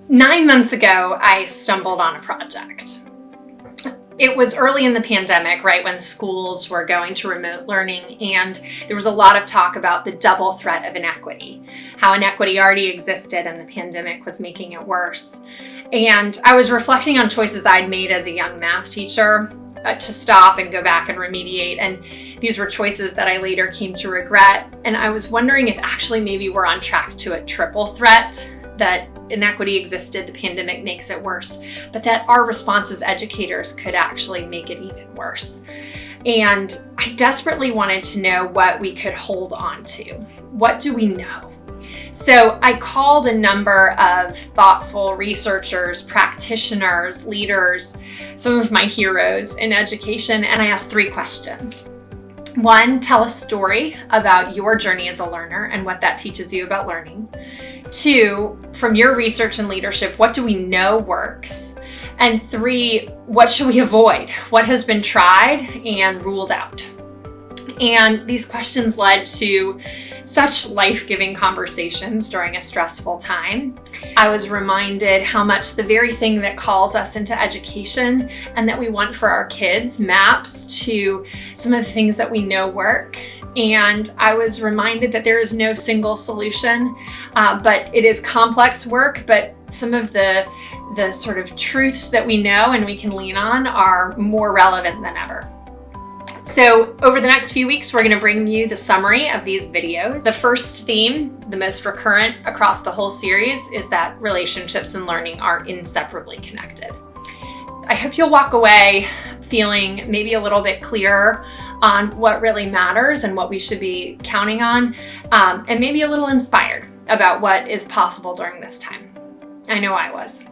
9 months ago, I stumbled on a project. It was early in the pandemic, right when schools were going to remote learning, and there was a lot of talk about the double threat of inequity, how inequity already existed and the pandemic was making it worse. And I was reflecting on choices I'd made as a young math teacher to stop and go back and remediate, and these were choices that I later came to regret. And I was wondering if actually maybe we're on track to a triple threat, that inequity existed, the pandemic makes it worse, but that our response as educators could actually make it even worse. And I desperately wanted to know what we could hold on to. What do we know? So I called a number of thoughtful researchers, practitioners, leaders, some of my heroes in education, and I asked 3 questions. 1, tell a story about your journey as a learner and what that teaches you about learning. 2, from your research and leadership, what do we know works? And 3, what should we avoid? What has been tried and ruled out? And these questions led to such life-giving conversations during a stressful time. I was reminded how much the very thing that calls us into education and that we want for our kids maps to some of the things that we know work. And I was reminded that there is no single solution, but it is complex work, but some of the sort of truths that we know and we can lean on are more relevant than ever. So over the next few weeks, we're going to bring you the summary of these videos. The first theme, the most recurrent across the whole series, is that relationships and learning are inseparably connected. I hope you'll walk away feeling maybe a little bit clearer on what really matters and what we should be counting on, and maybe a little inspired about what is possible during this time. I know I was.